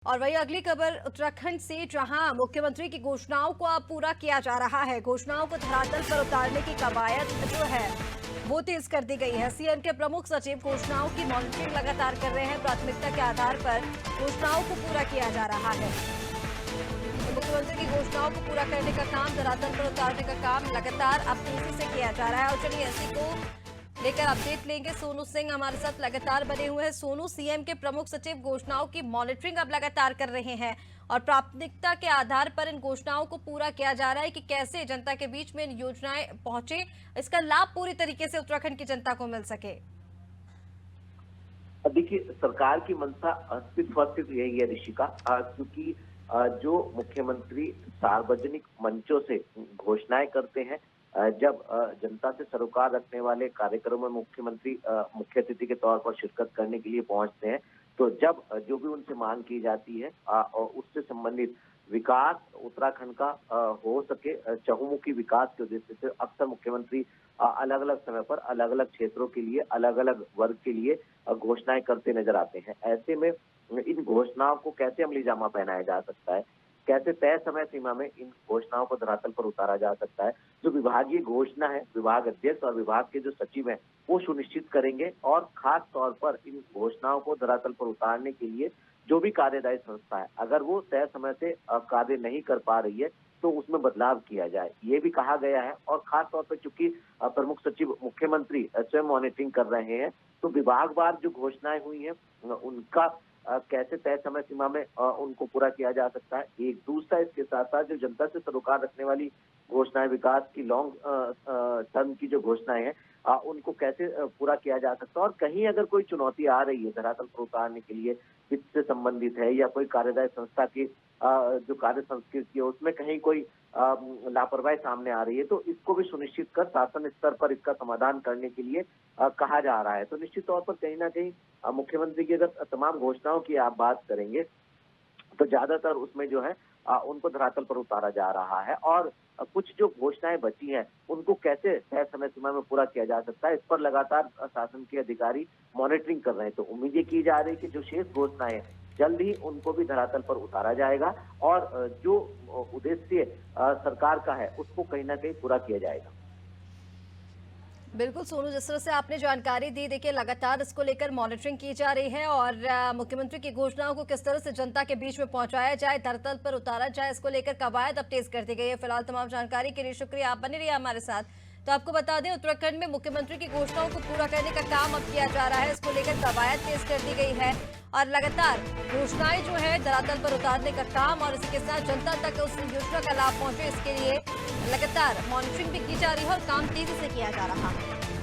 और वही अगली खबर उत्तराखंड से, जहां मुख्यमंत्री की घोषणाओं को अब पूरा किया जा रहा है। घोषणाओं को धरातल पर उतारने की कवायद जो है वो तेज कर दी गई है। सीएम के प्रमुख सचिव घोषणाओं की मॉनिटरिंग लगातार कर रहे हैं। प्राथमिकता के आधार पर घोषणाओं को पूरा किया जा रहा है। तो मुख्यमंत्री की घोषणाओं को पूरा करने का काम, धरातल पर उतारने का काम लगातार अब तेजी से किया जा रहा है। और चलिए इसी को लेकर अपडेट लेंगे। सोनू सिंह हमारे साथ लगातार बने हुए हैं। सोनू, सीएम के प्रमुख सचिव घोषणाओं की मॉनिटरिंग अब लगातार कर रहे हैं और प्राथमिकता के आधार पर इन घोषणाओं को पूरा किया जा रहा है कि कैसे जनता के बीच में इन योजनाएं पहुंचे, इसका लाभ पूरी तरीके से उत्तराखंड की जनता को मिल सके। देखिए, सरकार की मंशा सिर्फ यही है ऋषिका, क्योंकि जो मुख्यमंत्री सार्वजनिक मंचों से घोषणाएं करते हैं, जब जनता से सरोकार रखने वाले कार्यक्रमों में मुख्यमंत्री मुख्य अतिथि के तौर पर शिरकत करने के लिए पहुंचते हैं, तो जब जो भी उनसे मांग की जाती है और उससे संबंधित विकास उत्तराखंड का हो सके, चहुमुखी विकास के उद्देश्य से अक्सर मुख्यमंत्री अलग अलग समय पर अलग अलग क्षेत्रों के लिए, अलग अलग वर्ग के लिए घोषणाएं करते नजर आते हैं। ऐसे में इन घोषणाओं को कैसे अमली जामा पहनाया जा सकता है, कैसे तय समय सीमा में इन घोषणाओं को धरातल पर उतारा जा सकता है, जो विभागीय घोषणा है, विभाग अध्यक्ष और विभाग के जो सचिव हैं वो सुनिश्चित करेंगे। और खास तौर पर इन घोषणाओं को धरातल पर उतारने के लिए जो भी कार्यदायी संस्था है, अगर वो तय समय से कार्य नहीं कर पा रही है तो उसमें बदलाव किया जाए, ये भी कहा गया है। और खास तौर पर चूंकि प्रमुख सचिव मुख्यमंत्री स्वयं मॉनिटरिंग कर रहे हैं, तो विभागवार जो घोषणाएं हुई हैं उनका कैसे तय समय सीमा में उनको पूरा किया जा सकता है। एक दूसरा, इसके साथ साथ जो जनता से सरोकार रखने वाली घोषणाएं, विकास की लॉन्ग टर्म की जो घोषणाएं हैं, उनको कैसे पूरा किया जा सकता है। और कहीं अगर कोई चुनौती आ रही है धरातल पर उतारने के लिए, वित्त से संबंधित है या कोई कार्यदायी संस्था की जो कार्य संस्कृति है उसमें कहीं कोई लापरवाही सामने आ रही है, तो इसको भी सुनिश्चित कर शासन स्तर पर इसका समाधान करने के लिए कहा जा रहा है। तो निश्चित तौर पर कहीं ना कहीं मुख्यमंत्री की अगर तमाम घोषणाओं की आप बात करेंगे तो ज्यादातर उसमें जो है उनको धरातल पर उतारा जा रहा है। और कुछ जो घोषणाएं बची हैं उनको कैसे तय समय सीमा में पूरा किया जा सकता है, इस पर लगातार शासन के अधिकारी मॉनिटरिंग कर रहे हैं। तो उम्मीद ये की जा रही है कि जो शेष घोषणाएं हैं जल्द ही उनको भी धरातल पर उतारा जाएगा और जो उद्देश्य सरकार का है उसको कहीं ना कहीं पूरा किया जाएगा। बिल्कुल सोनू, जिस तरह से आपने जानकारी दी, देखिए लगातार इसको लेकर मॉनिटरिंग की जा रही है और मुख्यमंत्री की घोषणाओं को किस तरह से जनता के बीच में पहुंचाया जाए, धरातल पर उतारा जाए, इसको लेकर कवायद अब तेज कर दी गई है। फिलहाल तमाम जानकारी के लिए शुक्रिया, आप बने रहिए हमारे साथ। तो आपको बता दें, उत्तराखंड में मुख्यमंत्री की घोषणाओं को पूरा करने का काम अब किया जा रहा है। इसको लेकर कवायद तेज कर दी गई है और लगातार घोषणाएं जो है धरातल पर उतारने का काम और इसी के साथ जनता तक उस योजना का लाभ पहुंचे, इसके लिए लगातार मॉनिटरिंग भी की जा रही है और काम तेजी से किया जा रहा है।